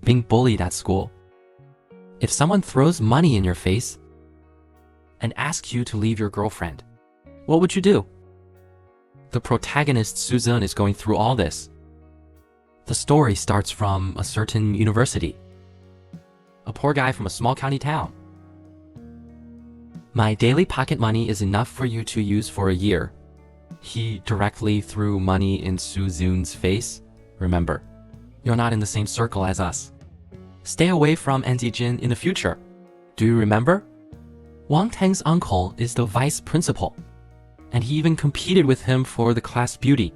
being bullied at school. If someone throws money in your face and asks you to leave your girlfriend, what would you do? The protagonist Susan is going through all this. The story starts from a certain university. A poor guy from a small county town. My daily pocket money is enough for you to use for a year. He directly threw money in Suzun's face. Remember, you're not in the same circle as us. Stay away from Anzijin in the future. Do you remember? Wang Tang's uncle is the vice principal, and he even competed with him for the class beauty.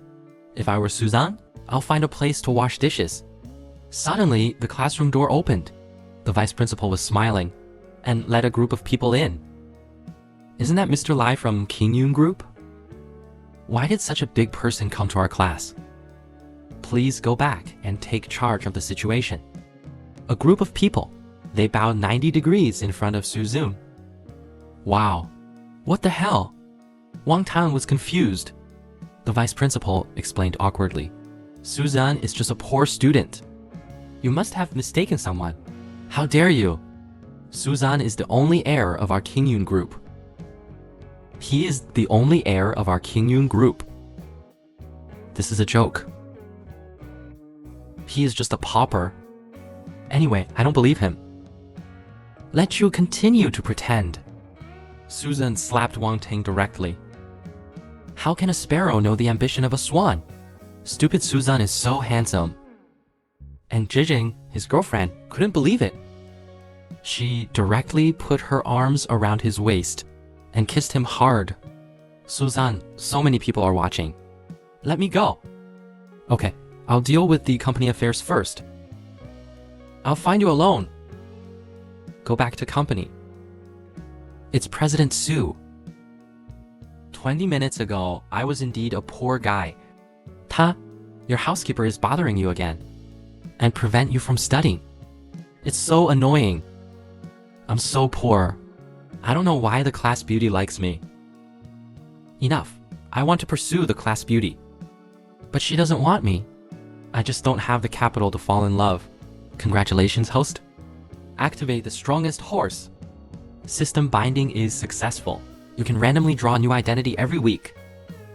If I were Suzan, I'll find a place to wash dishes. Suddenly, the classroom door opened. The vice principal was smiling and let a group of people in. Isn't that Mr. Lai from Qingyun Group? Why did such a big person come to our class? Please go back and take charge of the situation. A group of people. They bowed 90 degrees in front of Suzun. Wow, what the hell? Wang Tang was confused. The vice principal explained awkwardly. Suzan is just a poor student. You must have mistaken someone. How dare you? Suzan is the only heir of our Qingyun group. He is the only heir of our Qingyun group. This is a joke. He is just a pauper. Anyway, I don't believe him. Let you continue to pretend. Susan slapped Wang Ting directly. How can a sparrow know the ambition of a swan? Stupid Suzan is so handsome. And Jijing, his girlfriend, couldn't believe it. She directly put her arms around his waist and kissed him hard. Suzan, so many people are watching. Let me go. Okay, I'll deal with the company affairs first. I'll find you alone. Go back to company. It's President Su. 20 minutes ago, I was indeed a poor guy. Your housekeeper is bothering you again and prevent you from studying. It's so annoying. I'm so poor. I don't know why the class beauty likes me. Enough. I want to pursue the class beauty. But she doesn't want me. I just don't have the capital to fall in love. Congratulations, host. Activate the strongest horse. System binding is successful. You can randomly draw a new identity every week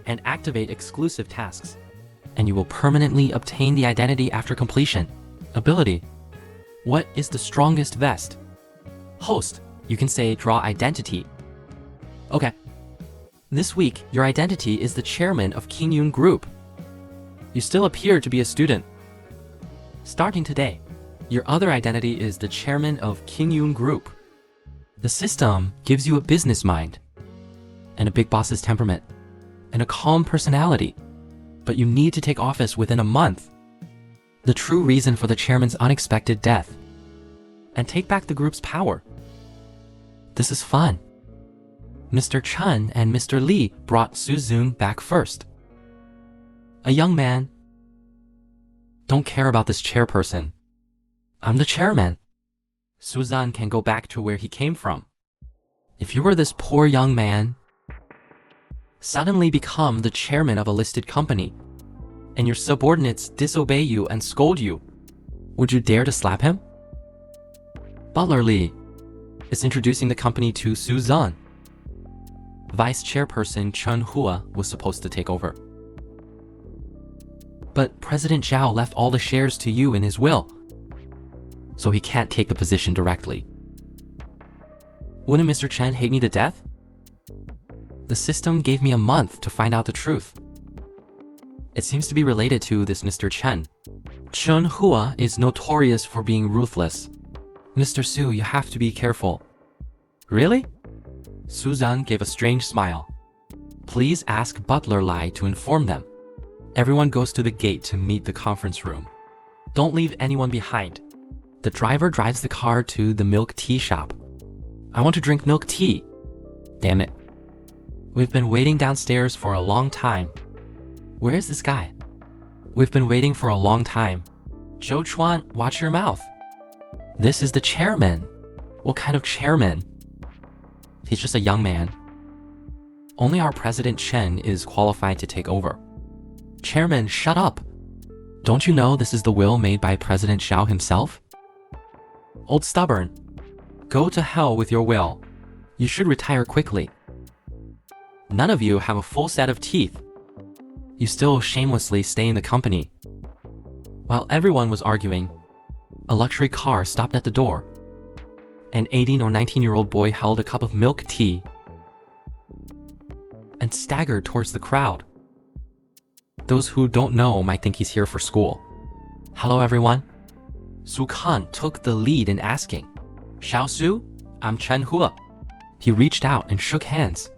and activate exclusive tasks, and you will permanently obtain the identity after completion. Ability. What is the strongest vest? Host. You can say draw identity. Okay. This week, your identity is the chairman of Qingyun Group. You still appear to be a student. Starting today, your other identity is the chairman of Qingyun Group. The system gives you a business mind, and a big boss's temperament, and a calm personality. But you need to take office within a month. The true reason for the chairman's unexpected death, and take back the group's power. This is fun. Mr. Chen and Mr. Li brought Suzun back first. A young man. Don't care about this chairperson. I'm the chairman. Suzan can go back to where he came from. If you were this poor young man, suddenly become the chairman of a listed company, and your subordinates disobey you and scold you, would you dare to slap him? Butler Li is introducing the company to Suzan. Vice chairperson Chen Hua was supposed to take over. But President Zhao left all the shares to you in his will, so he can't take the position directly. Wouldn't Mr. Chen hate me to death? The system gave me a month to find out the truth. It seems to be related to this Mr. Chen. Chen Hua is notorious for being ruthless. Mr. Su, you have to be careful. Really? Suzan gave a strange smile. Please ask Butler Lai to inform them. Everyone goes to the gate to meet the conference room. Don't leave anyone behind. The driver drives the car to the milk tea shop. I want to drink milk tea. Damn it. We've been waiting downstairs for a long time. Where is this guy? We've been waiting for a long time. Zhou Chuan, watch your mouth. This is the chairman. What kind of chairman? He's just a young man. Only our President Chen is qualified to take over. Chairman, shut up. Don't you know this is the will made by President Xiao himself? Old stubborn. Go to hell with your will. You should retire quickly. None of you have a full set of teeth. You still shamelessly stay in the company. While everyone was arguing, a luxury car stopped at the door. An 18 or 19-year-old boy held a cup of milk tea and staggered towards the crowd. Those who don't know might think he's here for school. Hello everyone. Su Kan took the lead in asking, Xiao Su, I'm Chen Hua. He reached out and shook hands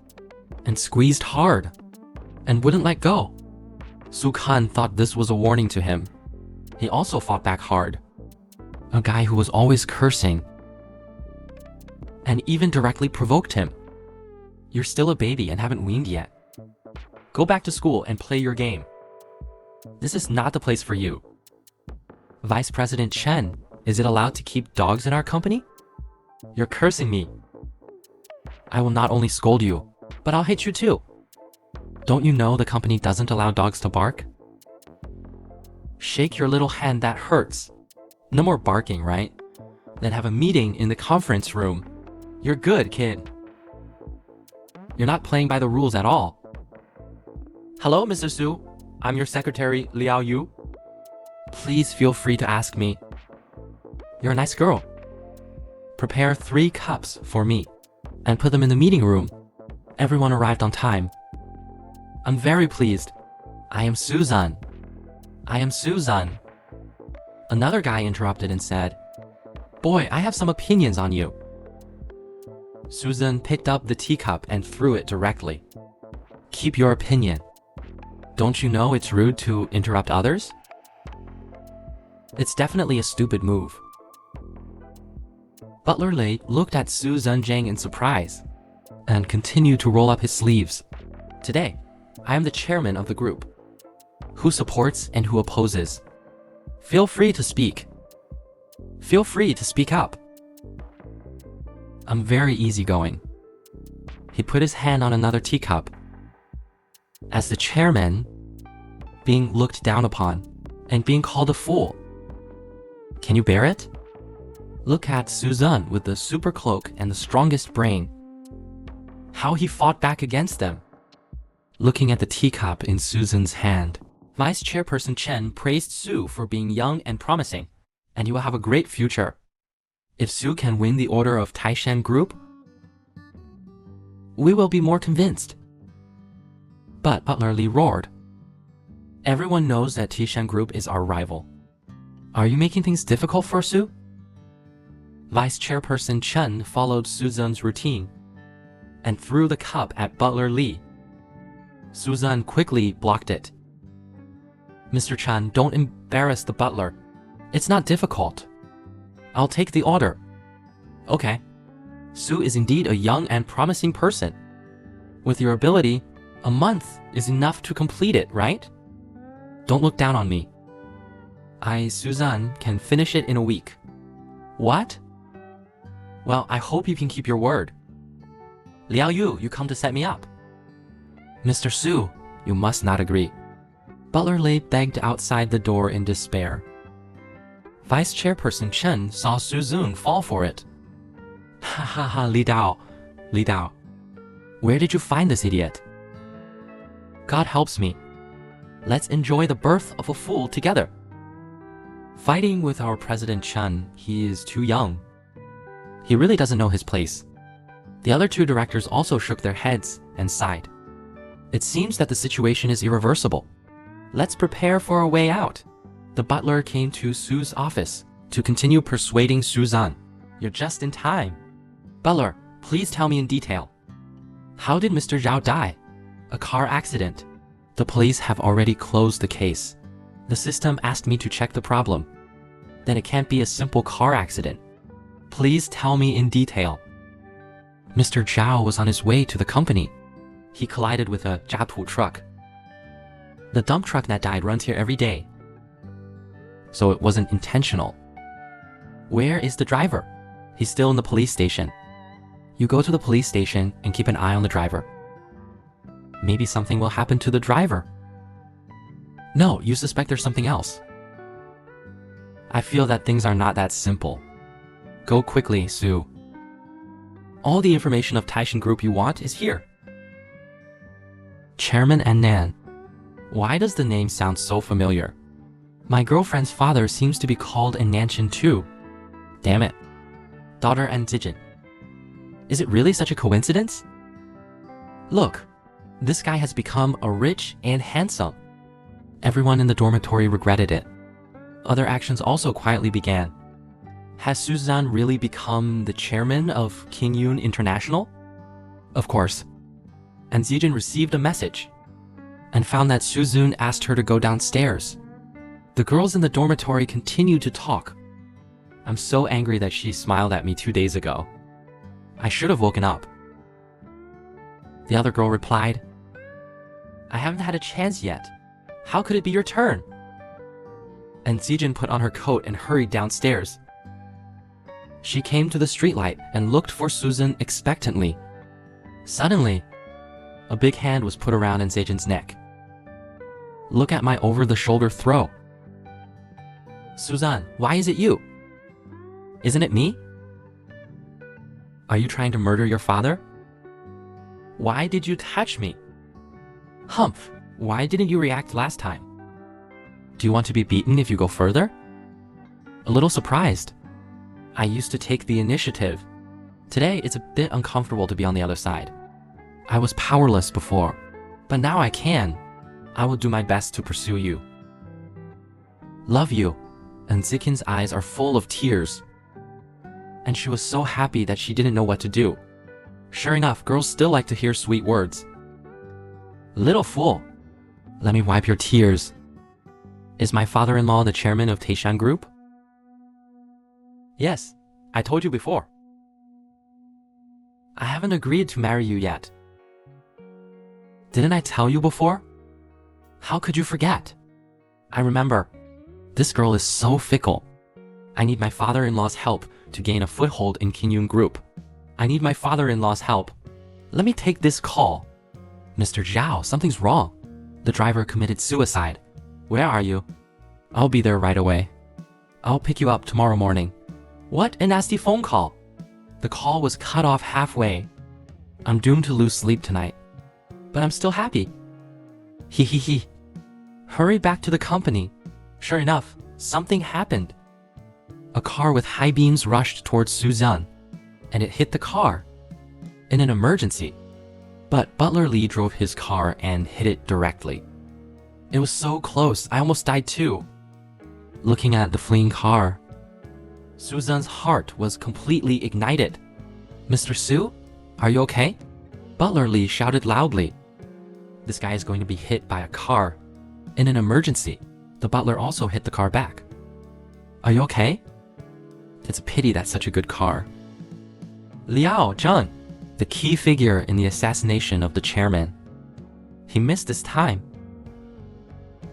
and squeezed hard and wouldn't let go. Su Kan thought this was a warning to him. He also fought back hard. A guy who was always cursing and even directly provoked him. You're still a baby and haven't weaned yet. Go back to school and play your game. This is not the place for you. Vice President Chen, is it allowed to keep dogs in our company? You're cursing me. I will not only scold you, but I'll hit you too. Don't you know the company doesn't allow dogs to bark? Shake your little hand that hurts. No more barking, right? Then have a meeting in the conference room. You're good, kid. You're not playing by the rules at all. Hello, Mr. Su. I'm your secretary, Liao Yu. Please feel free to ask me. You're a nice girl. Prepare 3 cups for me and put them in the meeting room. Everyone arrived on time. I'm very pleased. I am Suzan. I am Suzan. Another guy interrupted and said, Boy, I have some opinions on you. Suzan picked up the teacup and threw it directly. Keep your opinion. Don't you know it's rude to interrupt others? It's definitely a stupid move. Butler Lei looked at Su Zhenjiang in surprise and continued to roll up his sleeves. Today, I am the chairman of the group. Who supports and who opposes? Feel free to speak. Feel free to speak up. I'm very easygoing. He put his hand on another teacup. As the chairman, being looked down upon and being called a fool. Can you bear it? Look at Suzan with the super cloak and the strongest brain. How he fought back against them. Looking at the teacup in Suzan's hand, Vice Chairperson Chen praised Su for being young and promising, and he will have a great future. If Su can win the order of Taishan Group, we will be more convinced. But Butler Li roared. Everyone knows that Taishan Group is our rival. Are you making things difficult for Su? Vice Chairperson Chen followed Suzan's routine and threw the cup at Butler Li. Suzan quickly blocked it. Mr. Chen, don't embarrass the butler. It's not difficult. I'll take the order. Okay. Su is indeed a young and promising person. With your ability, a month is enough to complete it, right? Don't look down on me. I, Suzan, can finish it in a week. What? Well, I hope you can keep your word. Liao Yu, you come to set me up. Mr. Su, you must not agree. Butler Lei begged outside the door in despair. Vice Chairperson Chen saw Suzun fall for it. Ha ha ha, Li Dao. Where did you find this idiot? God helps me. Let's enjoy the birth of a fool together. Fighting with our President Chen, he is too young. He really doesn't know his place. The other 2 directors also shook their heads and sighed. It seems that the situation is irreversible. Let's prepare for a way out. The butler came to Su's office to continue persuading Suzan. You're just in time. Butler, please tell me in detail. How did Mr. Zhao die? A car accident. The police have already closed the case. The system asked me to check the problem. Then it can't be a simple car accident. Please tell me in detail. Mr. Zhao was on his way to the company. He collided with a Jiapu truck. The dump truck that died runs here every day. So it wasn't intentional. Where is the driver? He's still in the police station. You go to the police station and keep an eye on the driver. Maybe something will happen to the driver. No, you suspect there's something else. I feel that things are not that simple. Go quickly, Sue. All the information of Taishan Group you want is here. Chairman and Nan. Why does the name sound so familiar? My girlfriend's father seems to be called in Nanshan too. Damn it. Daughter and Zijin. Is it really such a coincidence? Look, this guy has become a rich and handsome. Everyone in the dormitory regretted it. Other actions also quietly began. Has Suzan really become the chairman of King Yoon International? Of course. And Zijin received a message and found that Suzun asked her to go downstairs. The girls in the dormitory continued to talk. I'm so angry that she smiled at me 2 days ago. I should have woken up. The other girl replied, I haven't had a chance yet. How could it be your turn? And Zijin put on her coat and hurried downstairs. She came to the streetlight and looked for Suzan expectantly. Suddenly, a big hand was put around Zijin's neck. Look at my over-the-shoulder throw. Suzan, why is it you? Isn't it me? Are you trying to murder your father? Why did you touch me? Humph, why didn't you react last time? Do you want to be beaten if you go further? A little surprised. I used to take the initiative. Today, it's a bit uncomfortable to be on the other side. I was powerless before, but now I can. I will do my best to pursue you. Love you. And Zikin's eyes are full of tears. And she was so happy that she didn't know what to do. Sure enough, girls still like to hear sweet words. Little fool. Let me wipe your tears. Is my father-in-law the chairman of Taishan Group? Yes, I told you before. I haven't agreed to marry you yet. Didn't I tell you before? How could you forget? I remember. This girl is so fickle. I need my father-in-law's help to gain a foothold in King Yoon Group. I need my father-in-law's help. Let me take this call. Mr. Zhao, something's wrong. The driver committed suicide. Where are you? I'll be there right away. I'll pick you up tomorrow morning. What a nasty phone call. The call was cut off halfway. I'm doomed to lose sleep tonight. But I'm still happy. Hee hee hee. Hurry back to the company. Sure enough, something happened. A car with high beams rushed towards Suzan, and it hit the car. In an emergency. But Butler Lee drove his car and hit it directly. It was so close, I almost died too. Looking at the fleeing car, Suzan's heart was completely ignited. Mr. Su, are you okay? Butler Lee shouted loudly. This guy is going to be hit by a car. In an emergency, the butler also hit the car back. Are you okay? It's a pity that's such a good car. Liao Zheng, the key figure in the assassination of the chairman. He missed his time.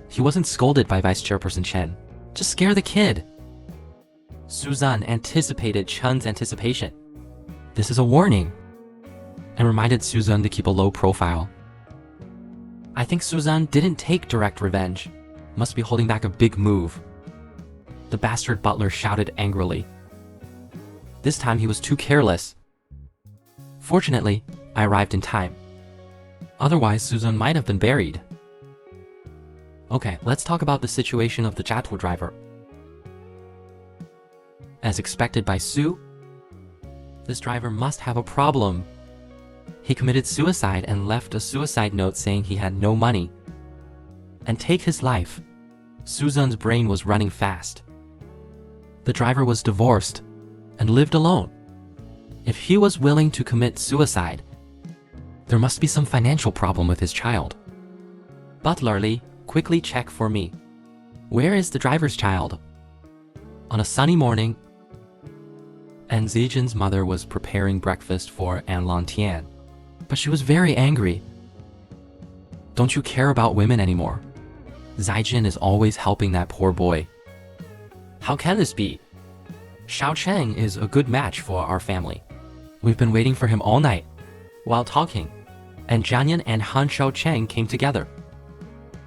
He wasn't scolded by Vice Chairperson Chen. Just scare the kid. Suzan anticipated Chen's anticipation. This is a warning. And reminded Suzan to keep a low profile. I think Suzan didn't take direct revenge. Must be holding back a big move. The bastard butler shouted angrily. This time he was too careless. Fortunately, I arrived in time. Otherwise, Suzan might have been buried. Okay, let's talk about the situation of the Jatwo driver. As expected by Su, this driver must have a problem. He committed suicide and left a suicide note saying he had no money. And take his life. Suzan's brain was running fast. The driver was divorced and lived alone. If he was willing to commit suicide, there must be some financial problem with his child. Butler Lee, quickly check for me. Where is the driver's child? On a sunny morning, and Zijin's mother was preparing breakfast for An Lantian, but she was very angry. Don't you care about women anymore? Zijin is always helping that poor boy. How can this be? Xiao Cheng is a good match for our family. We've been waiting for him all night. While talking, and Jianyan and Han Xiao Cheng came together.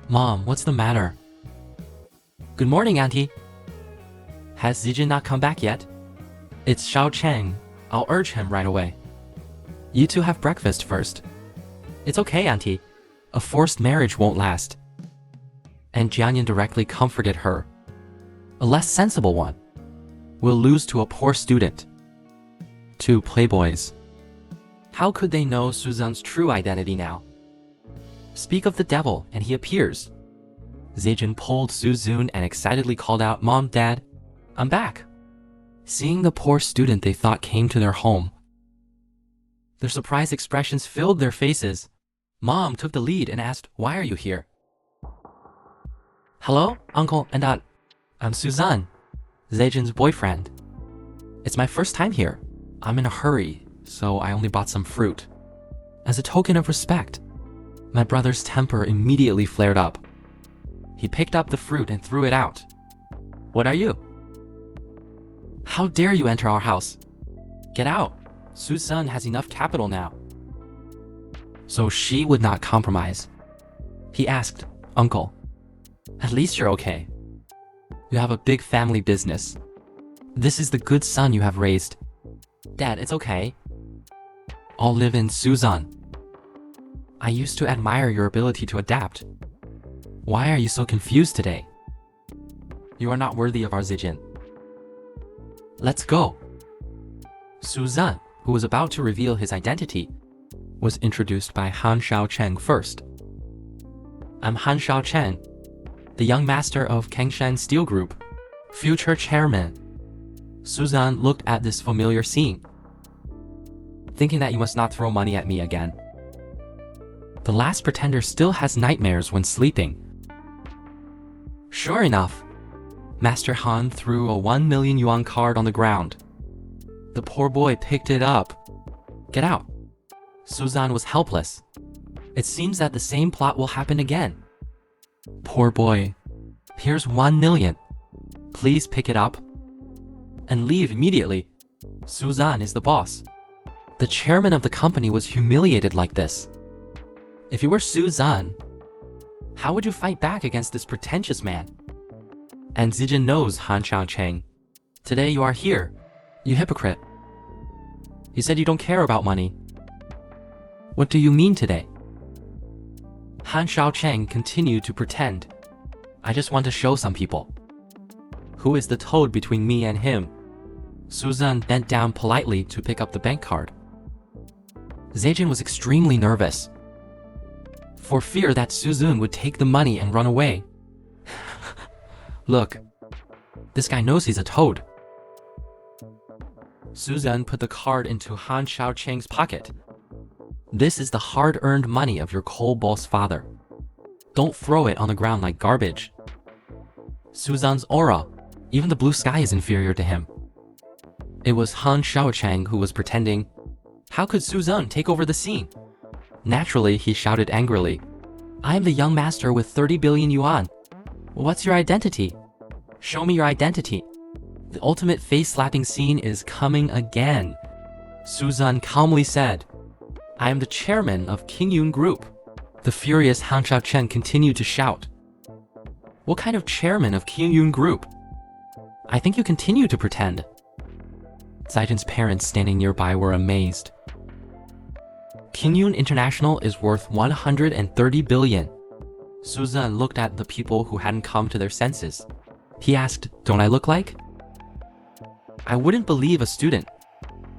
Mom, what's the matter? Good morning, Auntie. Has Zijin not come back yet? It's Xiao Cheng. I'll urge him right away. You two have breakfast first. It's okay, Auntie. A forced marriage won't last. And Jianyan directly comforted her. A less sensible one. We'll lose to a poor student. Two playboys. How could they know Suzanne's true identity now? Speak of the devil, and he appears. Zejin pulled Suzun and excitedly called out, Mom, Dad, I'm back. Seeing the poor student they thought came to their home, their surprised expressions filled their faces. Mom took the lead and asked, Why are you here? Hello, Uncle and Aunt. I'm Suzanne, Zejin's boyfriend. It's my first time here. I'm in a hurry, so I only bought some fruit. As a token of respect. My brother's temper immediately flared up. He picked up the fruit and threw it out. What are you? How dare you enter our house? Get out. Suzanne has enough capital now. So she would not compromise. He asked, Uncle, at least you're okay. You have a big family business. This is the good son you have raised. Dad, it's okay. I'll live in Suzanne. I used to admire your ability to adapt. Why are you so confused today? You are not worthy of our Zijin. Let's go. Suzanne, who was about to reveal his identity, was introduced by Han Xiaocheng first. I'm Han Xiaocheng, the young master of Kengshan Steel Group, future chairman. Suzanne looked at this familiar scene, thinking that you must not throw money at me again. The last pretender still has nightmares when sleeping. Sure enough, Master Han threw a 1 million yuan card on the ground. The poor boy picked it up. Get out. Suzanne was helpless. It seems that the same plot will happen again. Poor boy. Here's 1 million. Please pick it up and leave immediately. Suzanne is the boss. The chairman of the company was humiliated like this. If you were Suzanne, how would you fight back against this pretentious man? And Zijin knows Han Xiaocheng. Today you are here, you hypocrite. You said you don't care about money. What do you mean today? Han Xiaocheng continued to pretend. I just want to show some people. Who is the toad between me and him? Suzanne bent down politely to pick up the bank card. Zejin was extremely nervous, for fear that Suzanne would take the money and run away. Look, this guy knows he's a toad. Suzanne put the card into Han Xiaocheng's pocket. This is the hard-earned money of your coal boss father. Don't throw it on the ground like garbage. Suzanne's aura, even the blue sky is inferior to him. It was Han Xiaocheng who was pretending. How could Suzanne take over the scene? Naturally, he shouted angrily. I am the young master with 30 billion yuan. What's your identity? Show me your identity. The ultimate face-slapping scene is coming again. Suzanne calmly said, I am the chairman of Qingyun Group. The furious Han Xiaocheng continued to shout. What kind of chairman of Qingyun Group? I think you continue to pretend. Zaijin's parents standing nearby were amazed. Qingyun International is worth 130 billion. Suzanne looked at the people who hadn't come to their senses. He asked, Don't I look like? I wouldn't believe a student.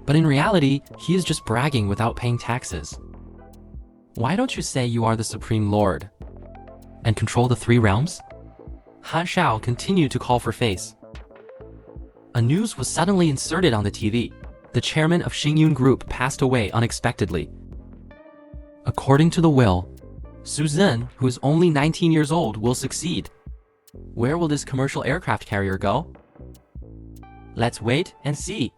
But in reality, he is just bragging without paying taxes. Why don't you say you are the Supreme Lord and control the 3 realms? Han Xiao continued to call for face. A news was suddenly inserted on the TV. The chairman of Xingyun Group passed away unexpectedly. According to the will, Suzanne, who is only 19 years old, will succeed. Where will this commercial aircraft carrier go? Let's wait and see.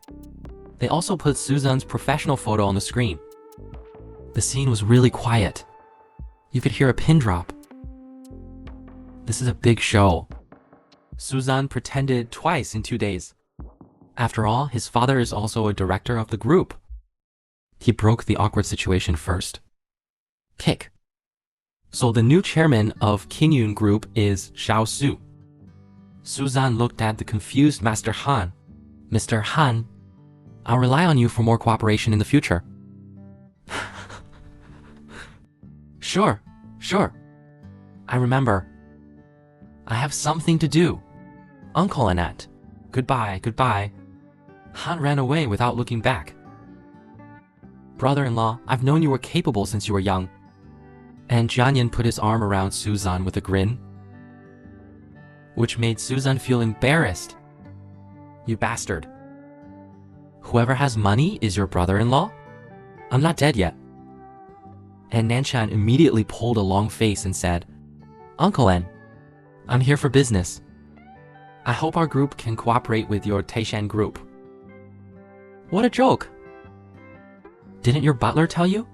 They also put Suzanne's professional photo on the screen. The scene was really quiet. You could hear a pin drop. This is a big show. Suzanne pretended twice in 2 days. After all, his father is also a director of the group. He broke the awkward situation first. Kick. So the new chairman of Qingyun Group is Xiao Su. Suzanne looked at the confused Master Han. Mr. Han, I'll rely on you for more cooperation in the future. Sure. I remember. I have something to do. Uncle Annette. Goodbye. Han ran away without looking back. Brother-in-law, I've known you were capable since you were young. And Jianyan put his arm around Suzan with a grin, which made Suzan feel embarrassed. You bastard. Whoever has money is your brother-in-law? I'm not dead yet. And Nanshan immediately pulled a long face and said, Uncle N, I'm here for business. I hope our group can cooperate with your Taishan group. What a joke. Didn't your butler tell you?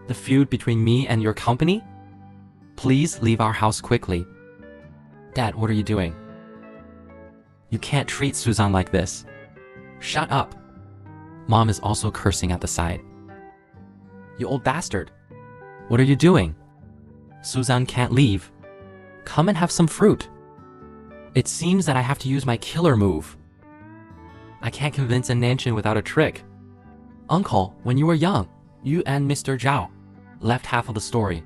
The feud between me and your company? Please leave our house quickly. Dad, what are you doing? You can't treat Suzan like this. Shut up. Mom is also cursing at the side. You old bastard. What are you doing? Suzan can't leave. Come and have some fruit. It seems that I have to use my killer move. I can't convince a Nanshan without a trick. Uncle, when you were young, you and Mr. Zhao left half of the story,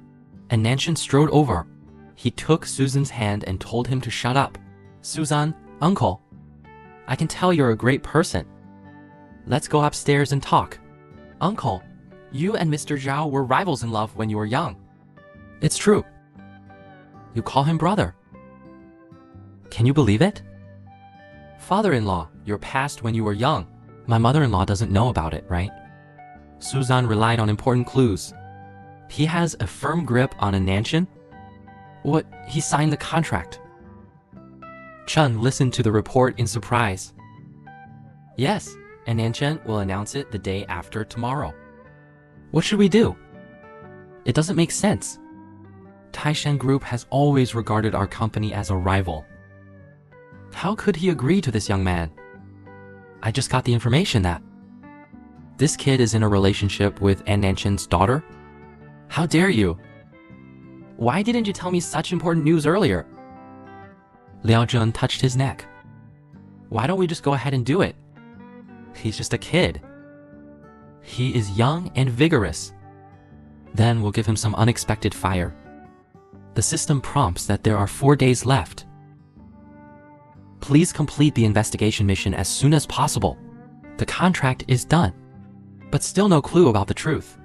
and Nanshan strode over. He took Suzan's hand and told him to shut up. Suzan, Uncle, I can tell you're a great person. Let's go upstairs and talk. Uncle, you and Mr. Zhao were rivals in love when you were young. It's true. You call him brother. Can you believe it? Father-in-law, your past when you were young. My mother-in-law doesn't know about it, right? Suzan relied on important clues. He has a firm grip on a Nanshan? What? He signed the contract. Chun listened to the report in surprise. Yes, and Nanshan will announce it the day after tomorrow. What should we do? It doesn't make sense. Taishan Group has always regarded our company as a rival. How could he agree to this young man? I just got the information that this kid is in a relationship with An Nanshan's daughter? How dare you? Why didn't you tell me such important news earlier? Liao Jun touched his neck. Why don't we just go ahead and do it? He's just a kid. He is young and vigorous. Then we'll give him some unexpected fire. The system prompts that there are 4 days left. Please complete the investigation mission as soon as possible. The contract is done, but still no clue about the truth.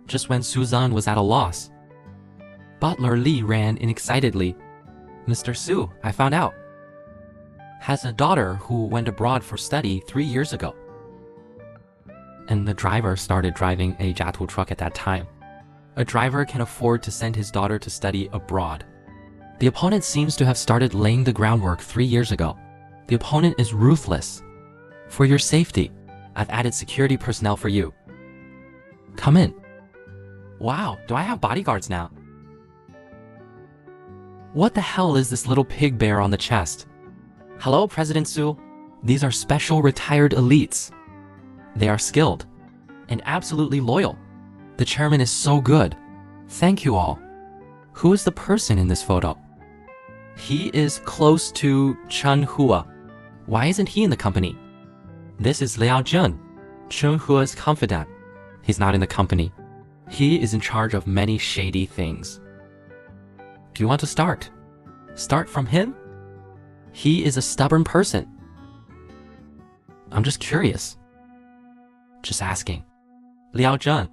Just when Suzan was at a loss, Butler Li ran in excitedly. Mr. Su, I found out, has a daughter who went abroad for study 3 years ago. And the driver started driving a Jiatu truck at that time. A driver can afford to send his daughter to study abroad. The opponent seems to have started laying the groundwork 3 years ago. The opponent is ruthless. For your safety, I've added security personnel for you. Come in. Wow, do I have bodyguards now? What the hell is this little pig bear on the chest? Hello, President Su. These are special retired elites. They are skilled and absolutely loyal. The chairman is so good. Thank you all. Who is the person in this photo? He is close to Chen Hua. Why isn't he in the company? This is Liao Jun, Chen Hua's confidant. He's not in the company. He is in charge of many shady things. Do you want to start? Start from him? He is a stubborn person. I'm just curious. Just asking. Liao Jun.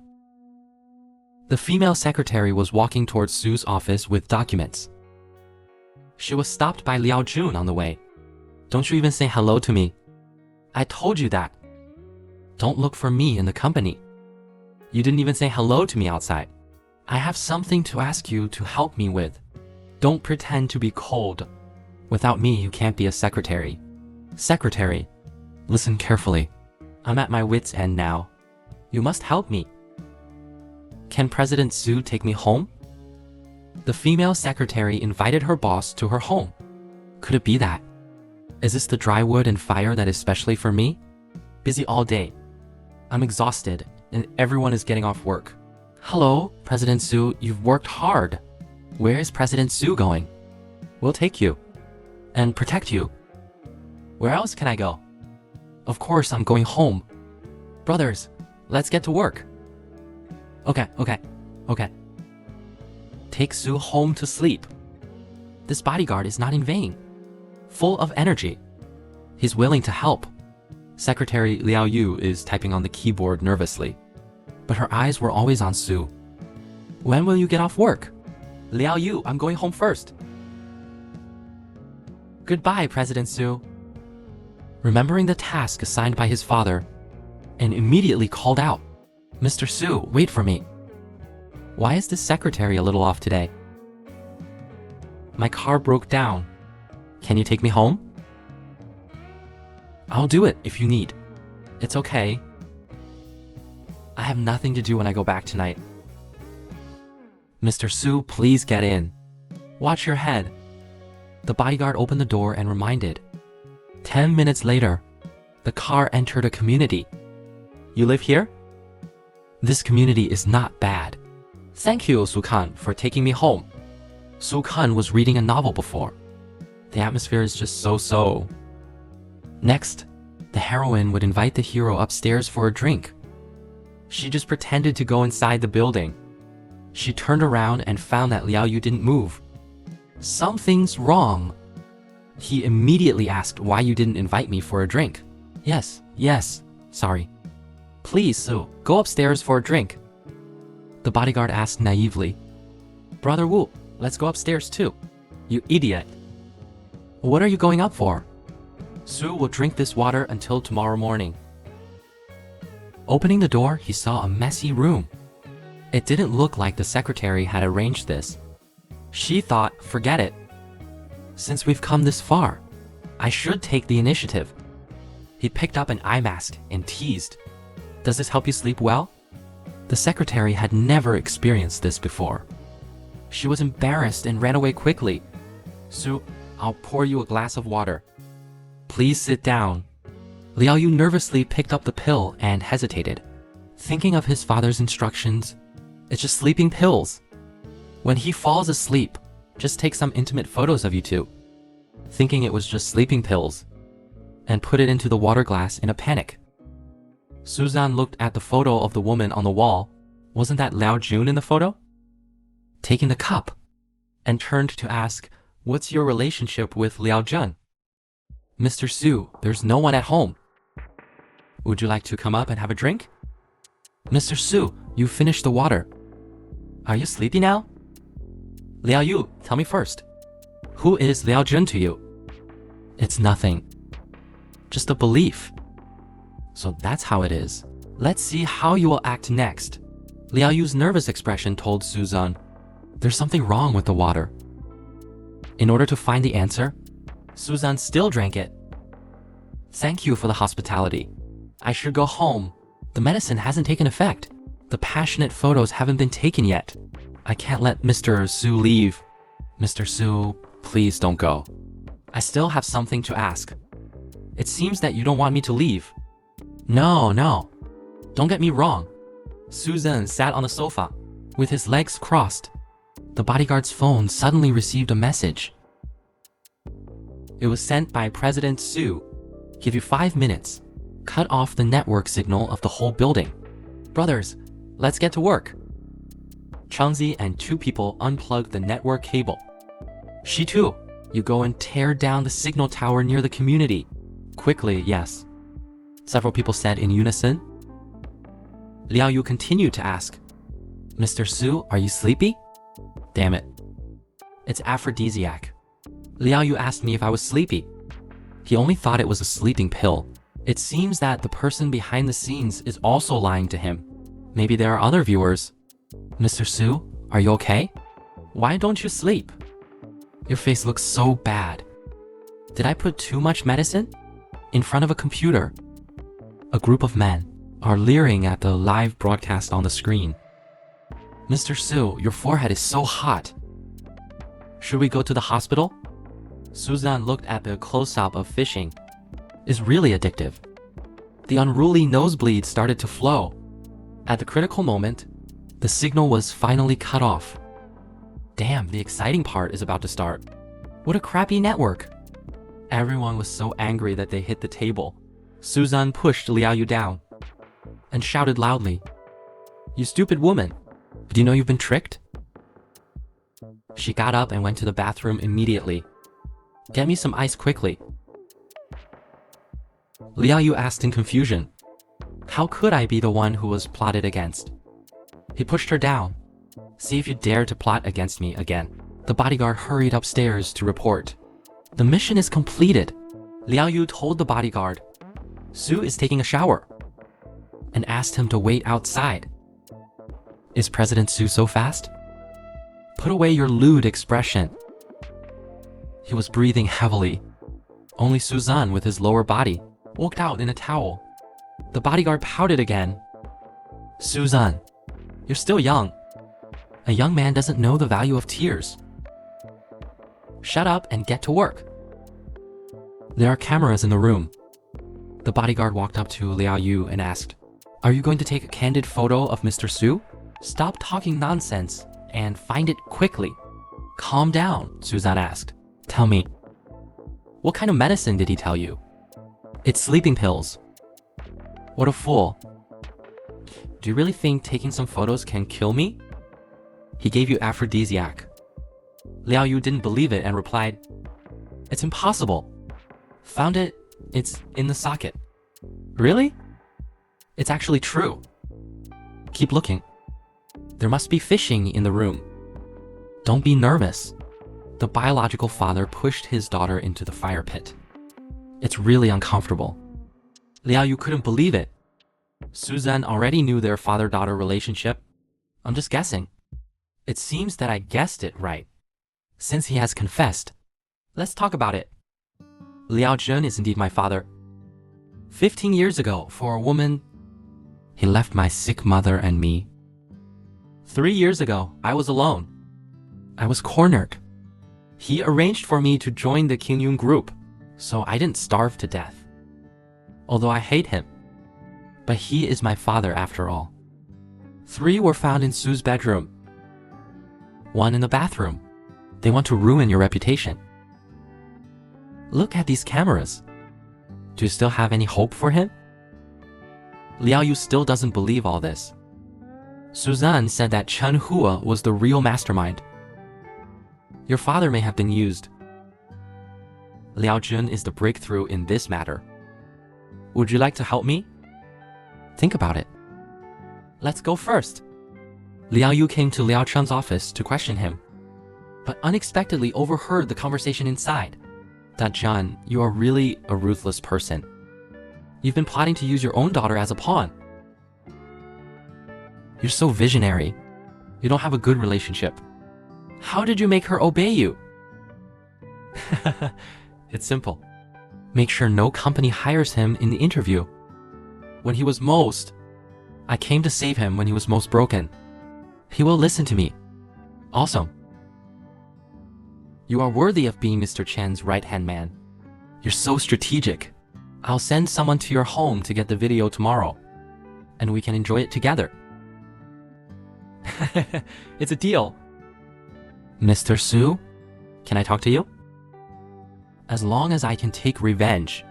The female secretary was walking towards Su's office with documents. She was stopped by Liao Jun on the way. Don't you even say hello to me? I told you that. Don't look for me in the company. You didn't even say hello to me outside. I have something to ask you to help me with. Don't pretend to be cold. Without me, you can't be a secretary. Secretary, listen carefully. I'm at my wit's end now. You must help me. Can President Su take me home? The female secretary invited her boss to her home. Could it be that? Is this the dry wood and fire that is specially for me? Busy all day. I'm exhausted, and everyone is getting off work. Hello, President Su, you've worked hard. Where is President Su going? We'll take you and protect you. Where else can I go? Of course I'm going home. Brothers, let's get to work. Okay. Take Sue home to sleep. This bodyguard is not in vain. Full of energy. He's willing to help. Secretary Liao Yu is typing on the keyboard nervously, but her eyes were always on Sue. When will you get off work? Liao Yu, I'm going home first. Goodbye, President Sue. Remembering the task assigned by his father, and immediately called out, Mr. Sue, wait for me. Why is this secretary a little off today? My car broke down. Can you take me home? I'll do it if you need. It's okay. I have nothing to do when I go back tonight. Mr. Sue, please get in. Watch your head. The bodyguard opened the door and reminded. 10 minutes later, the car entered a community. You live here? This community is not bad. Thank you, Su-kan, for taking me home. Su-kan was reading a novel before. The atmosphere is just so-so. Next, the heroine would invite the hero upstairs for a drink. She just pretended to go inside the building. She turned around and found that Liao Yu didn't move. Something's wrong. He immediately asked why you didn't invite me for a drink. Yes, sorry. Please, Sue, go upstairs for a drink. The bodyguard asked naively. Brother Wu, let's go upstairs too. You idiot. What are you going up for? Sue will drink this water until tomorrow morning. Opening the door, he saw a messy room. It didn't look like the secretary had arranged this. She thought, forget it. Since we've come this far, I should take the initiative. He picked up an eye mask and teased. Does this help you sleep well? The secretary had never experienced this before. She was embarrassed and ran away quickly. Sue, I'll pour you a glass of water. Please sit down. Liao Yu nervously picked up the pill and hesitated. Thinking of his father's instructions, it's just sleeping pills. When he falls asleep, just take some intimate photos of you two. Thinking it was just sleeping pills, and put it into the water glass in a panic. Suzanne looked at the photo of the woman on the wall. Wasn't that Liao Jun in the photo? Taking the cup, and turned to ask, what's your relationship with Liao Jun? Mr. Su, there's no one at home. Would you like to come up and have a drink? Mr. Su, you finished the water. Are you sleepy now? Liao Yu, tell me first. Who is Liao Jun to you? It's nothing. Just a belief. So that's how it is. Let's see how you will act next. Liao Yu's nervous expression told Suzanne, there's something wrong with the water. In order to find the answer, Suzanne still drank it. Thank you for the hospitality. I should go home. The medicine hasn't taken effect. The passionate photos haven't been taken yet. I can't let Mr. Su leave. Mr. Su, please don't go. I still have something to ask. It seems that you don't want me to leave. No. Don't get me wrong. Suzanne sat on the sofa, with his legs crossed. The bodyguard's phone suddenly received a message. It was sent by President Su. Give you 5 minutes. Cut off the network signal of the whole building. Brothers, let's get to work. Changzi and 2 people unplugged the network cable. She too, you go and tear down the signal tower near the community. Quickly, yes. Several people said in unison. Liao Yu continued to ask, Mr. Su, are you sleepy? Damn it. It's aphrodisiac. Liao Yu asked me if I was sleepy. He only thought it was a sleeping pill. It seems that the person behind the scenes is also lying to him. Maybe there are other viewers. Mr. Su, are you okay? Why don't you sleep? Your face looks so bad. Did I put too much medicine? In front of a computer. A group of men are leering at the live broadcast on the screen. Mr. Su, your forehead is so hot. Should we go to the hospital? Suzanne looked at the close-up of fishing. It's really addictive. The unruly nosebleed started to flow. At the critical moment, the signal was finally cut off. Damn, the exciting part is about to start. What a crappy network. Everyone was so angry that they hit the table. Suzanne pushed Liao Yu down and shouted loudly, "You stupid woman! Do you know you've been tricked?" She got up and went to the bathroom immediately. "Get me some ice quickly." Liao Yu asked in confusion, "How could I be the one who was plotted against?" He pushed her down. "See if you dare to plot against me again." The bodyguard hurried upstairs to report. "The mission is completed." Liao Yu told the bodyguard Su is taking a shower and asked him to wait outside. "Is President Su so fast? Put away your lewd expression." He was breathing heavily. Only Suzanne, with his lower body, walked out in a towel. The bodyguard pouted again. "Suzanne, you're still young. A young man doesn't know the value of tears. Shut up and get to work." "There are cameras in the room." The bodyguard walked up to Liao Yu and asked, "Are you going to take a candid photo of Mr. Su? Stop talking nonsense and find it quickly." "Calm down," Suzanne asked. "Tell me, what kind of medicine did he tell you?" "It's sleeping pills." "What a fool. Do you really think taking some photos can kill me?" "He gave you aphrodisiac." Liao Yu didn't believe it and replied, "It's impossible. Found it. It's in the socket." "Really?" "It's actually true. Keep looking. There must be fishing in the room. Don't be nervous." The biological father pushed his daughter into the fire pit. "It's really uncomfortable." Liao Yu couldn't believe it. Suzanne already knew their father-daughter relationship. "I'm just guessing. It seems that I guessed it right. Since he has confessed, let's talk about it. Liao Zhen is indeed my father. 15 years ago, for a woman, he left my sick mother and me. 3 years ago, I was alone. I was cornered. He arranged for me to join the Qingyun group, so I didn't starve to death. Although I hate him, but he is my father after all. 3 were found in Su's bedroom. 1 in the bathroom. They want to ruin your reputation. Look at these cameras. Do you still have any hope for him?" Liao Yu still doesn't believe all this. Suzanne said that Chen Hua was the real mastermind. "Your father may have been used. Liao Jun is the breakthrough in this matter. Would you like to help me? Think about it. Let's go first." Liao Yu came to Liao Cheng's office to question him, but unexpectedly overheard the conversation inside. "That John, you are really a ruthless person. You've been plotting to use your own daughter as a pawn. You're so visionary. You don't have a good relationship. How did you make her obey you?" "It's simple. Make sure no company hires him in the interview. I came to save him when he was most broken. He will listen to me. Also, you are worthy of being Mr. Chen's right-hand man. You're so strategic. I'll send someone to your home to get the video tomorrow, and we can enjoy it together." "It's a deal." "Mr. Su, can I talk to you?" "As long as I can take revenge,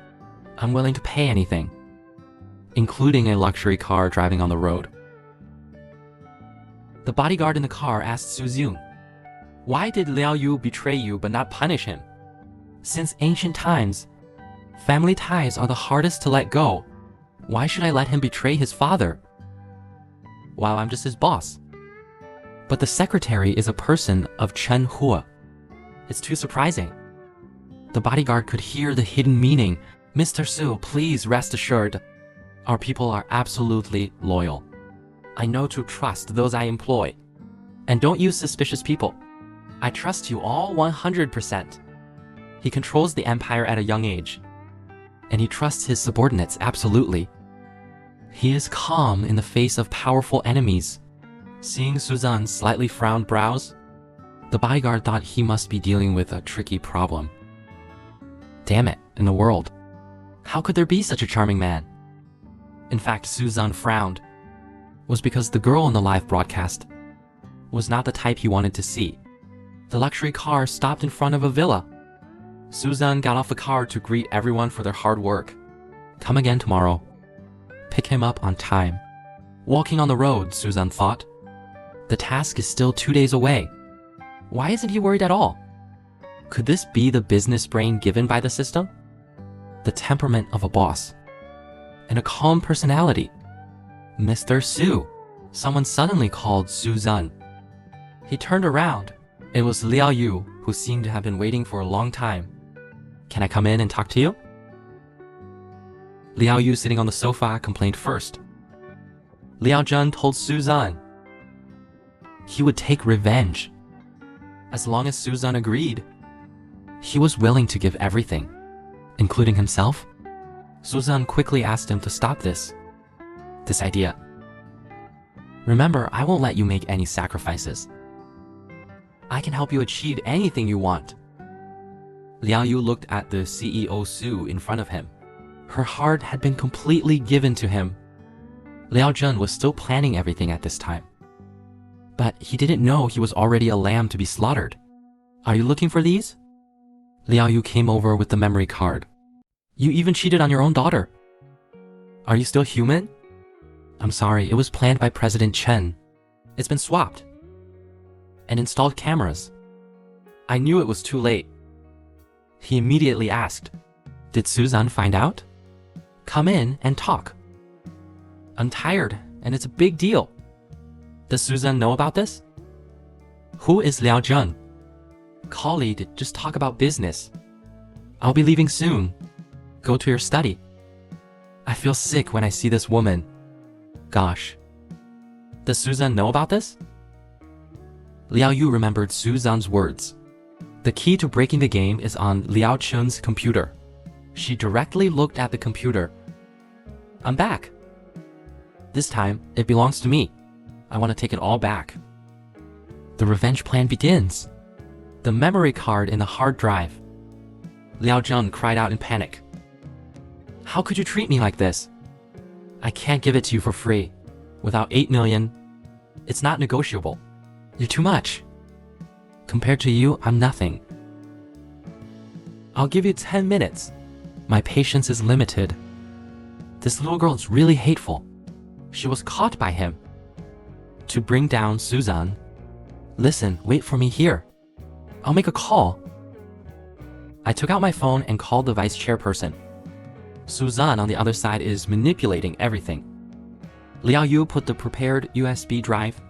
I'm willing to pay anything, including a luxury car driving on the road." The bodyguard in the car asked Su Xiong, "Why did Liao Yu betray you but not punish him? Since ancient times, family ties are the hardest to let go. Why should I let him betray his father while I'm just his boss?" "But the secretary is a person of Chen Hua. It's too surprising." The bodyguard could hear the hidden meaning. "Mr. Su, please rest assured, our people are absolutely loyal. I know to trust those I employ, and don't use suspicious people. I trust you all 100%. He controls the empire at a young age, and he trusts his subordinates absolutely. He is calm in the face of powerful enemies." Seeing Suzanne's slightly frowned brows, the bodyguard thought he must be dealing with a tricky problem. Damn it, in the world, how could there be such a charming man? In fact, Suzanne frowned was because the girl in the live broadcast was not the type he wanted to see. The luxury car stopped in front of a villa. Suzanne got off the car to greet everyone for their hard work Come again tomorrow. Pick him up on time. Walking on the road, Suzanne thought. The task is still 2 days away. Why isn't he worried at all? Could this be the business brain given by the system? The temperament of a boss. And a calm personality. Mr. Su. Someone suddenly called Suzanne. He turned around. It was Liao Yu, who seemed to have been waiting for a long time. Can I come in and talk to you? Liao Yu, sitting on the sofa, complained first. Liao Zhen told Suzanne he would take revenge. As long as Suzanne agreed, he was willing to give everything, including himself. Suzanne quickly asked him to stop this idea. Remember, I won't let you make any sacrifices. I can help you achieve anything you want. Liao Yu looked at the CEO Su in front of him. Her heart had been completely given to him. Liao Zhen was still planning everything at this time. But he didn't know he was already a lamb to be slaughtered. Are you looking for these? Liao Yu came over with the memory card. You even cheated on your own daughter. Are you still human? I'm sorry, it was planned by President Chen. It's been swapped. And installed cameras. I knew it was too late. He immediately asked, did Suzanne find out? Come in and talk. I'm tired, and it's a big deal. Does Suzanne know about this? Who is Liao Zhen? Colleague, just talk about business. I'll be leaving soon. Go to your study. I feel sick when I see this woman. Gosh. Does Suzanne know about this? Liao Yu remembered Suzanne's words. The key to breaking the game is on Liao Chun's computer. She directly looked at the computer. I'm back. This time, it belongs to me. I want to take it all back. The revenge plan begins. The memory card in the hard drive. Liao Zhen cried out in panic. How could you treat me like this? I can't give it to you for free. Without 8 million, it's not negotiable. You're too much. Compared to you, I'm nothing. I'll give you 10 minutes. My patience is limited. This little girl is really hateful. She was caught by him. To bring down Suzanne. Listen, wait for me here. I'll make a call. I took out my phone and called the vice chairperson. Suzanne on the other side is manipulating everything. Liao Yu put the prepared USB drive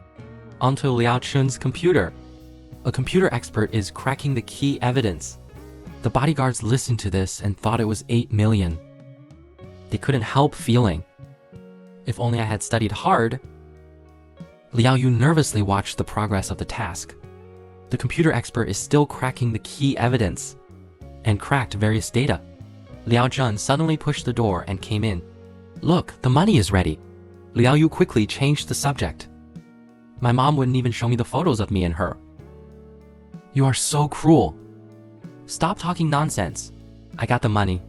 onto Liao Chun's computer. A computer expert is cracking the key evidence. The bodyguards listened to this and thought it was 8 million. They couldn't help feeling. If only I had studied hard. Liao Yu nervously watched the progress of the task. The computer expert is still cracking the key evidence and cracked various data. Liao Zhen suddenly pushed the door and came in. Look, the money is ready. Liao Yu quickly changed the subject. My mom wouldn't even show me the photos of me and her. You are so cruel. Stop talking nonsense. I got the money.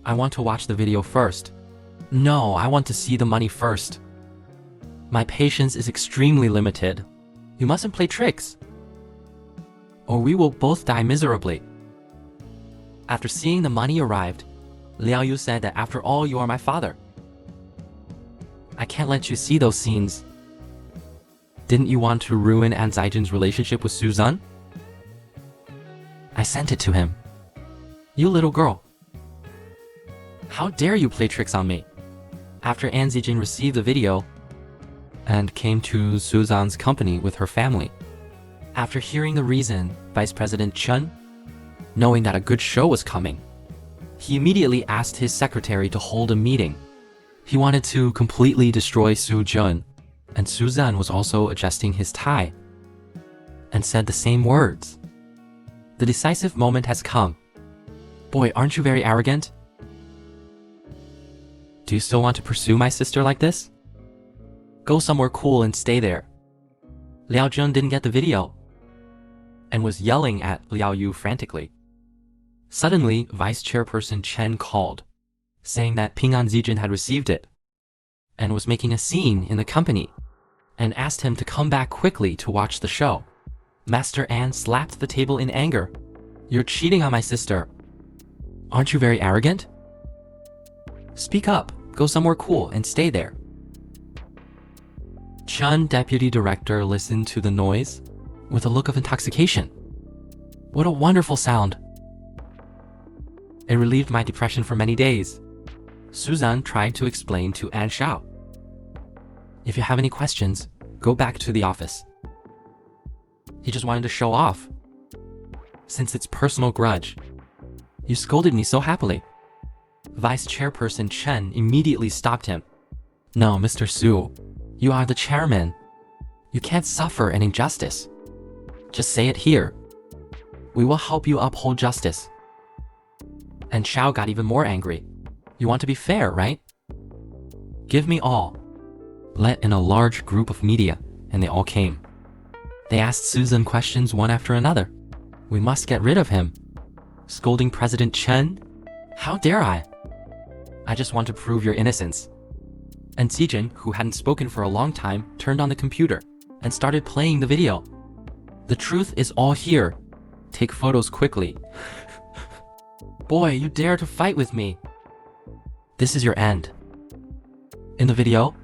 I want to watch the video first. No, I want to see the money first. My patience is extremely limited. You mustn't play tricks, or we will both die miserably. After seeing the money arrived, Liao Yu said that after all, you are my father. I can't let you see those scenes. Didn't you want to ruin An Zijin's relationship with Suzanne? I sent it to him. You little girl. How dare you play tricks on me? After An Zijin received the video and came to Suzanne's company with her family. After hearing the reason, Vice President Chen, knowing that a good show was coming, he immediately asked his secretary to hold a meeting. He wanted to completely destroy Su Jun, and Suzanne was also adjusting his tie and said the same words. The decisive moment has come. Boy, aren't you very arrogant? Do you still want to pursue my sister like this? Go somewhere cool and stay there. Liao Zhen didn't get the video and was yelling at Liao Yu frantically. Suddenly, Vice Chairperson Chen called, saying that Ping An Zijin had received it and was making a scene in the company, and asked him to come back quickly to watch the show. Master An slapped the table in anger. You're cheating on my sister. Aren't you very arrogant? Speak up, go somewhere cool and stay there. Chen, deputy director, listened to the noise with a look of intoxication. What a wonderful sound. It relieved my depression for many days. Suzanne tried to explain to Anne Xiao. If you have any questions, go back to the office. He just wanted to show off. Since it's personal grudge, you scolded me so happily. Vice Chairperson Chen immediately stopped him. No, Mr. Su, you are the chairman. You can't suffer an injustice. Just say it here. We will help you uphold justice. And Xiao got even more angry. You want to be fair, right? Give me all. Let in a large group of media, and they all came. They asked Susan questions one after another. We must get rid of him. Scolding President Chen? How dare I? I just want to prove your innocence. And Zijin, who hadn't spoken for a long time, turned on the computer and started playing the video. The truth is all here. Take photos quickly. Boy, you dare to fight with me. This is your end. In the video,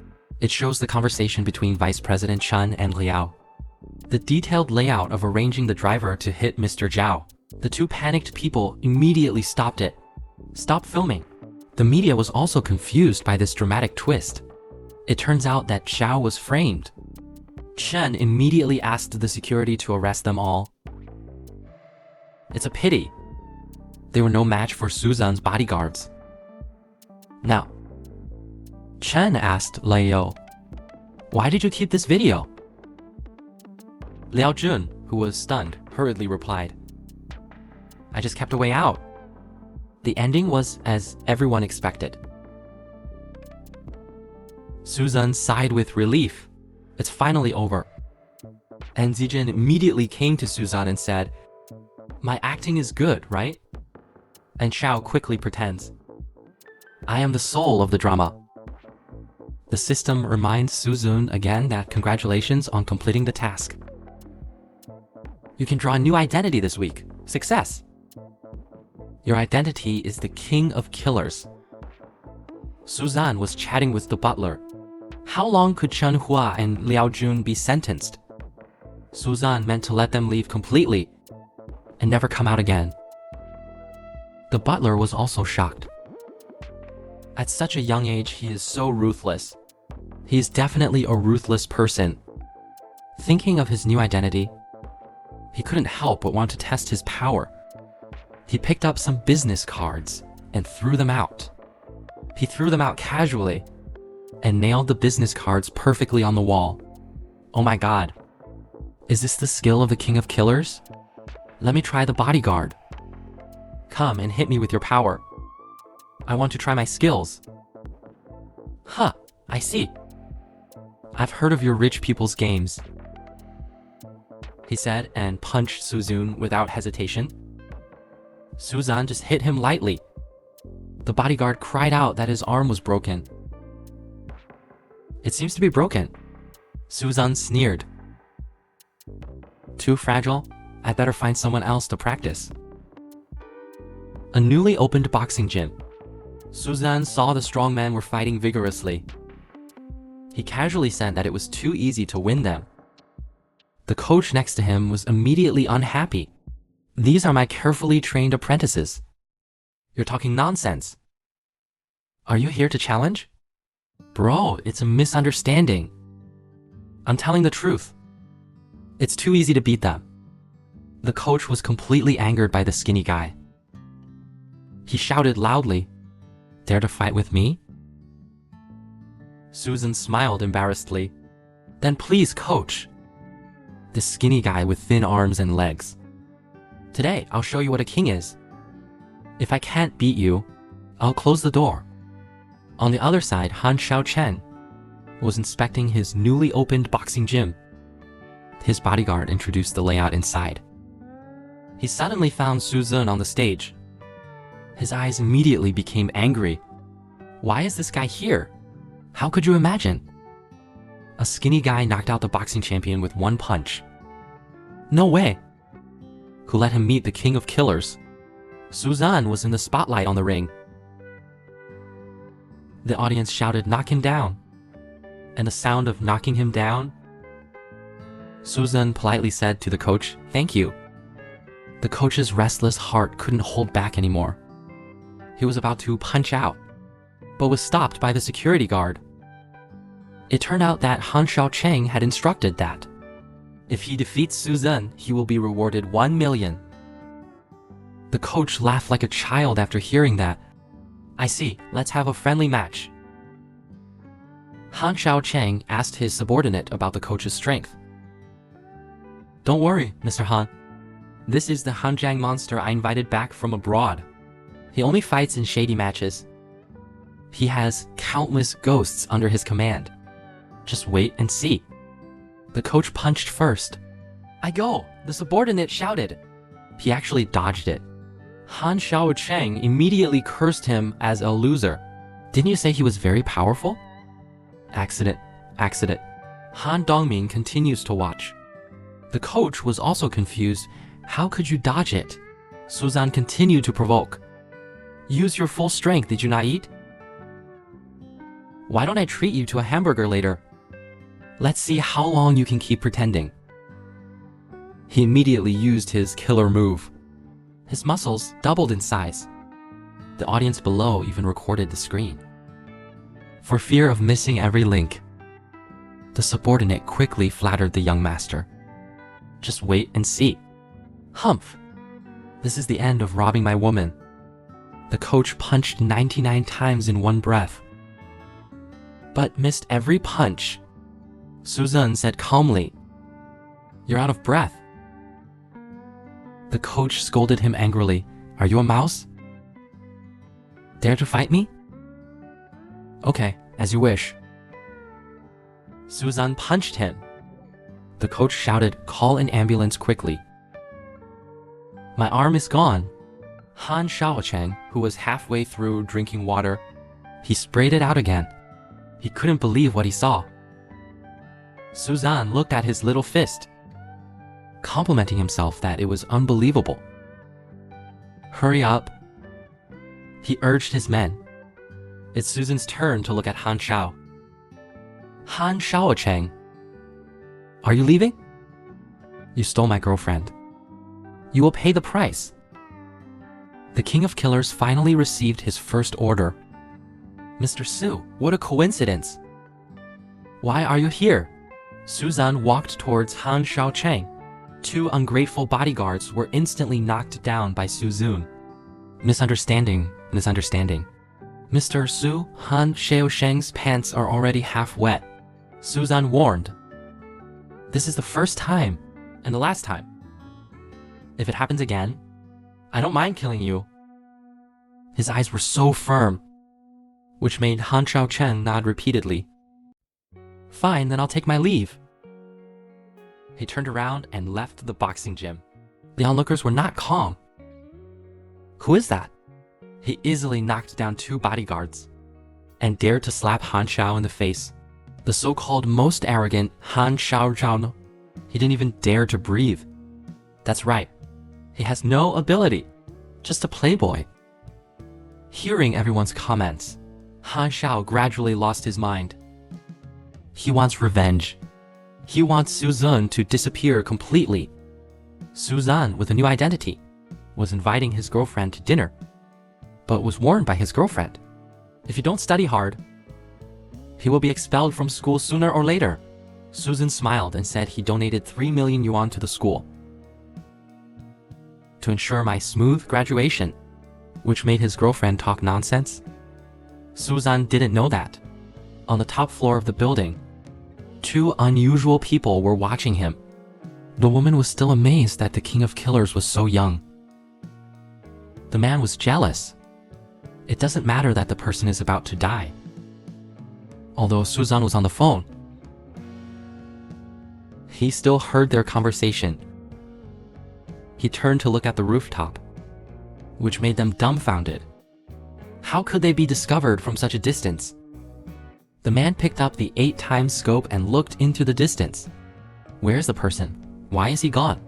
it shows the conversation between Vice President Chen and Liao. The detailed layout of arranging the driver to hit Mr. Zhao. The two panicked people immediately stopped it. Stop filming. The media was also confused by this dramatic twist. It turns out that Zhao was framed. Chen immediately asked the security to arrest them all. It's a pity. They were no match for Suzanne's bodyguards. Now, Chen asked Liao, why did you keep this video? Liao Jun, who was stunned, hurriedly replied, I just kept a way out. The ending was as everyone expected. Suzanne sighed with relief. It's finally over. And Zijin immediately came to Suzanne and said, my acting is good, right? And Xiao quickly pretends, I am the soul of the drama. The system reminds Suzanne again that congratulations on completing the task. You can draw a new identity this week. Success! Your identity is the king of killers. Suzanne was chatting with the butler. How long could Chen Hua and Liao Jun be sentenced? Suzanne meant to let them leave completely and never come out again. The butler was also shocked. At such a young age, he is so ruthless. He is definitely a ruthless person. Thinking of his new identity, he couldn't help but want to test his power. He picked up some business cards and threw them out. He threw them out casually and nailed the business cards perfectly on the wall. Oh my god. Is this the skill of the king of killers? Let me try the bodyguard. Come and hit me with your power. I want to try my skills. Huh, I see. I've heard of your rich people's games, he said and punched Suzanne without hesitation. Suzanne just hit him lightly. The bodyguard cried out that his arm was broken. It seems to be broken. Suzanne sneered. Too fragile? I'd better find someone else to practice. A newly opened boxing gym. Suzanne saw the strong men were fighting vigorously. He casually said that it was too easy to win them. The coach next to him was immediately unhappy. These are my carefully trained apprentices. You're talking nonsense. Are you here to challenge? Bro, it's a misunderstanding. I'm telling the truth. It's too easy to beat them. The coach was completely angered by the skinny guy. He shouted loudly, Dare to fight with me? Susan smiled embarrassedly. Then please, coach. The skinny guy with thin arms and legs. Today, I'll show you what a king is. If I can't beat you, I'll close the door. On the other side, Han Xiaochen was inspecting his newly opened boxing gym. His bodyguard introduced the layout inside. He suddenly found Suzanne on the stage. His eyes immediately became angry. Why is this guy here? How could you imagine? A skinny guy knocked out the boxing champion with one punch. No way. Who let him meet the king of killers? Suzanne was in the spotlight on the ring. The audience shouted, "Knock him down!" And the sound of knocking him down, Susan politely said to the coach, "Thank you." The coach's restless heart couldn't hold back anymore. He was about to punch out, but was stopped by the security guard. It turned out that Han Xiaocheng had instructed that if he defeats Susan, he will be rewarded 1 million. The coach laughed like a child after hearing that. "I see, let's have a friendly match." Han Xiaocheng asked his subordinate about the coach's strength. "Don't worry, Mr. Han. This is the Hanjiang monster I invited back from abroad. He only fights in shady matches. He has countless ghosts under his command. Just wait and see." The coach punched first. "I go!" the subordinate shouted. He actually dodged it. Han Xiaocheng immediately cursed him as a loser. "Didn't you say he was very powerful?" Accident. Han Dongming continues to watch. The coach was also confused. "How could you dodge it?" Suzan continued to provoke. "Use your full strength, did you not eat? Why don't I treat you to a hamburger later? Let's see how long you can keep pretending." He immediately used his killer move. His muscles doubled in size. The audience below even recorded the screen. For fear of missing every link, the subordinate quickly flattered the young master. "Just wait and see. Humph! This is the end of robbing my woman." The coach punched 99 times in one breath, but missed every punch. Suzan said calmly, "You're out of breath." The coach scolded him angrily. "Are you a mouse? Dare to fight me? Okay, as you wish." Suzan punched him. The coach shouted, "Call an ambulance quickly." "My arm is gone." Han Xiaocheng, who was halfway through drinking water, he sprayed it out again. He couldn't believe what he saw. Suzan looked at his little fist, complimenting himself that it was unbelievable. "Hurry up," he urged his men. It's Susan's turn to look at Han Xiao. "Han Xiaocheng, are you leaving? You stole my girlfriend. You will pay the price." The King of Killers finally received his first order. "Mr. Su, what a coincidence. Why are you here?" Suzan walked towards Han Xiaocheng. 2 ungrateful bodyguards were instantly knocked down by Suzun. Misunderstanding. "Mr. Su, Han Xiaocheng's pants are already half wet," Suzan warned. "This is the first time, and the last time. If it happens again, I don't mind killing you." His eyes were so firm, which made Han Xiaocheng nod repeatedly. "Fine, then I'll take my leave." He turned around and left the boxing gym. The onlookers were not calm. "Who is that?" He easily knocked down 2 bodyguards and dared to slap Han Xiao in the face. The so-called most arrogant Han Xiaozhao. He didn't even dare to breathe. That's right. He has no ability. Just a playboy. Hearing everyone's comments, Han Xiao gradually lost his mind. He wants revenge. He wants Suzan to disappear completely. Suzan, with a new identity, was inviting his girlfriend to dinner, but was warned by his girlfriend, "If you don't study hard, he will be expelled from school sooner or later." Suzan smiled and said he donated 3 million yuan to the school to ensure my smooth graduation, which made his girlfriend talk nonsense. Suzan didn't know that. On the top floor of the building, 2 unusual people were watching him. The woman was still amazed that the King of Killers was so young. The man was jealous. It doesn't matter that the person is about to die. Although Suzan was on the phone, he still heard their conversation. He turned to look at the rooftop, which made them dumbfounded. How could they be discovered from such a distance? The man picked up the 8x scope and looked into the distance. Where's the person? Why is he gone?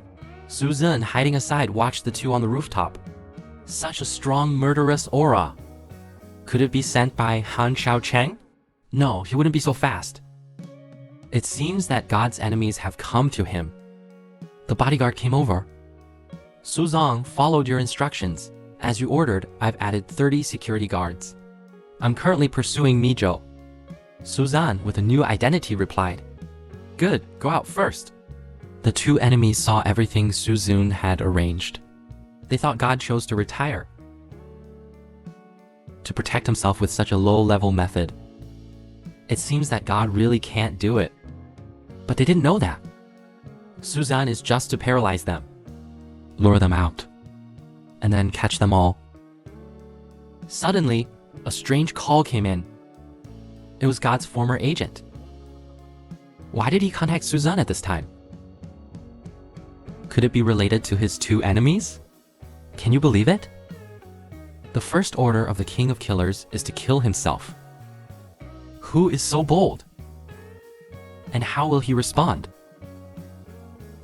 Suzan, hiding aside, watched the 2 on the rooftop. Such a strong, murderous aura. Could it be sent by Han Xiaocheng? No, he wouldn't be so fast. It seems that God's enemies have come to him. The bodyguard came over. Suzong followed your instructions. As you ordered, I've added 30 security guards. I'm currently pursuing Mijo. Suzan, with a new identity, replied. Good, go out first. The two enemies saw everything Suzun had arranged. They thought God chose to retire to protect himself with such a low-level method. It seems that God really can't do it. But they didn't know that. Suzan is just to paralyze them, lure them out, and then catch them all. Suddenly, a strange call came in. It was God's former agent. Why did he contact Suzan at this time? Could it be related to his two enemies? Can you believe it? The first order of the King of Killers is to kill himself. Who is so bold? And how will he respond?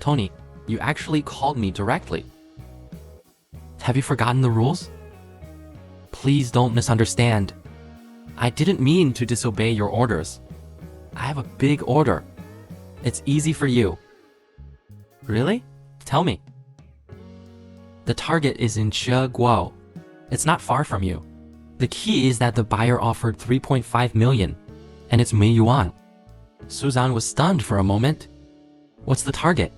Tony, you actually called me directly. Have you forgotten the rules? Please don't misunderstand. I didn't mean to disobey your orders. I have a big order. It's easy for you. Really? Tell me. The target is in Cheguo. It's not far from you. The key is that the buyer offered 3.5 million, and it's Mei Yuan. Suzan was stunned for a moment. What's the target?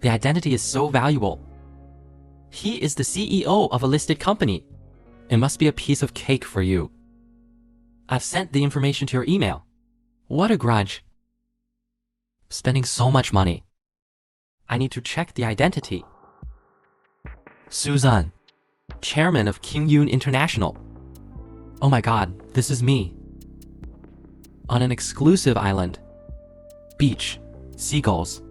The identity is so valuable. He is the CEO of a listed company. It must be a piece of cake for you. I've sent the information to your email. What a grudge. Spending so much money. I need to check the identity. Suzan, chairman of King Yun International. Oh my god, this is me. On an exclusive island. Beach, seagulls,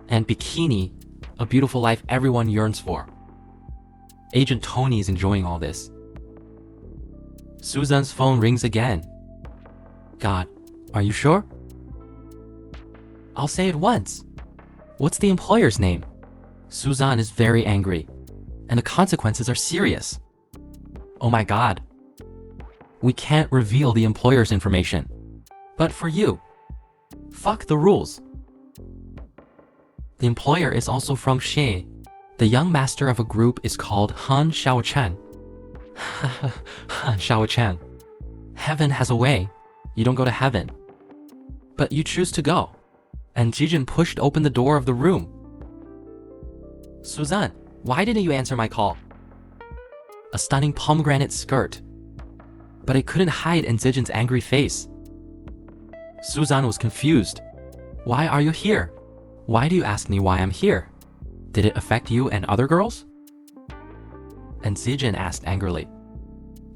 and bikini, a beautiful life everyone yearns for. Agent Tony is enjoying all this. Suzan's phone rings again. God, are you sure? I'll say it once. What's the employer's name? Suzan is very angry, and the consequences are serious. Oh my god. We can't reveal the employer's information. But for you, fuck the rules. The employer is also from Xie. The young master of a group is called Han Xiaochen. Han Xiaochen. Heaven has a way. You don't go to heaven. But you choose to go. And Jijin pushed open the door of the room. Suzan, why didn't you answer my call? A stunning pomegranate skirt. But it couldn't hide Zijin's angry face. Suzan was confused. Why are you here? Why do you ask me why I'm here? Did it affect you and other girls? And Zijin asked angrily.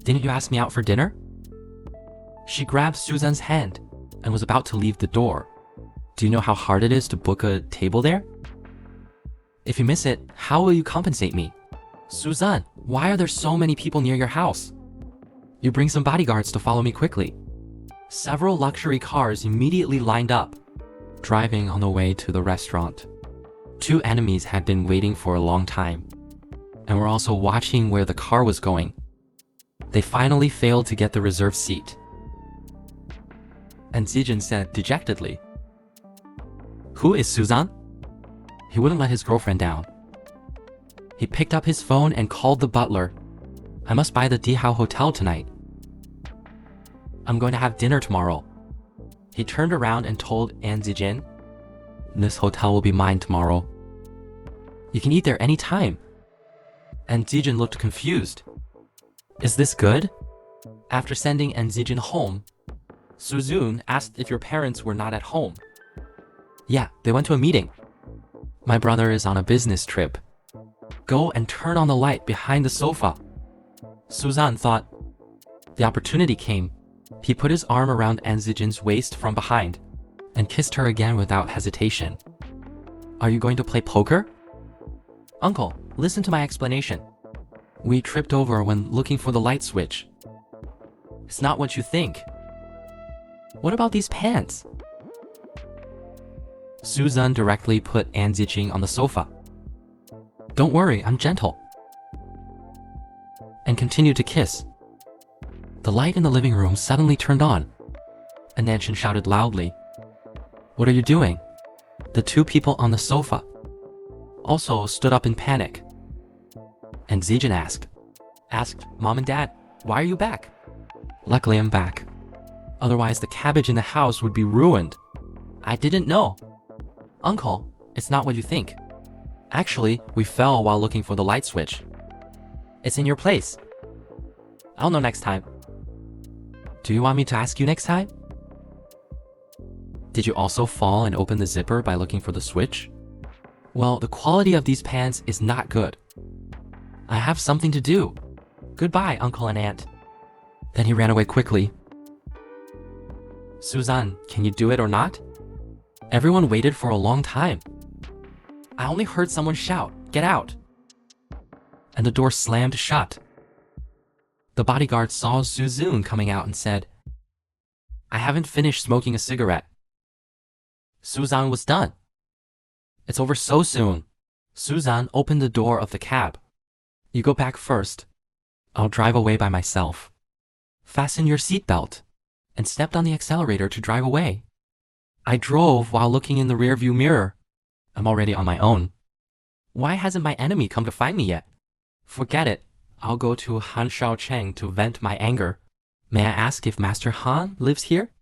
Didn't you ask me out for dinner? She grabbed Suzan's hand and was about to leave the door. Do you know how hard it is to book a table there? If you miss it, how will you compensate me? Suzan, why are there so many people near your house? You bring some bodyguards to follow me quickly. Several luxury cars immediately lined up, driving on the way to the restaurant. Two enemies had been waiting for a long time, and were also watching where the car was going. They finally failed to get the reserved seat. And Zijin said dejectedly, Who is Suzan? He wouldn't let his girlfriend down. He picked up his phone and called the butler. I must buy the Dihao Hotel tonight. I'm going to have dinner tomorrow. He turned around and told Zijin, This hotel will be mine tomorrow. You can eat there any time. And Zijin looked confused. Is this good? After sending Zijin home, Suzun asked if your parents were not at home. Yeah, they went to a meeting. My brother is on a business trip. Go and turn on the light behind the sofa. Suzan thought. The opportunity came. He put his arm around Zijin's waist from behind and kissed her again without hesitation. Are you going to play poker? Uncle, listen to my explanation. We tripped over when looking for the light switch. It's not what you think. What about these pants? Suzan directly put Zijin on the sofa. Don't worry, I'm gentle. And continued to kiss. The light in the living room suddenly turned on. And Nanshin shouted loudly, "What are you doing?" The two people on the sofa also stood up in panic. And Zijin asked, "Mom and Dad, why are you back?" "Luckily I'm back. Otherwise the cabbage in the house would be ruined." "I didn't know." "Uncle, it's not what you think. Actually, we fell while looking for the light switch. It's in your place. I'll know next time." "Do you want me to ask you next time?" "Did you also fall and open the zipper by looking for the switch?" "Well, the quality of these pans is not good. I have something to do. Goodbye, Uncle and Aunt." Then he ran away quickly. "Suzanne, can you do it or not?" Everyone waited for a long time. I only heard someone shout, "Get out!" And the door slammed shut. The bodyguard saw Suzune coming out and said, "I haven't finished smoking a cigarette." Suzanne was done. "It's over so soon." Suzanne opened the door of the cab. "You go back first. I'll drive away by myself. Fasten your seatbelt," and stepped on the accelerator to drive away. I drove while looking in the rearview mirror. I'm already on my own. Why hasn't my enemy come to find me yet? Forget it. I'll go to Han Shaocheng to vent my anger. May I ask if Master Han lives here?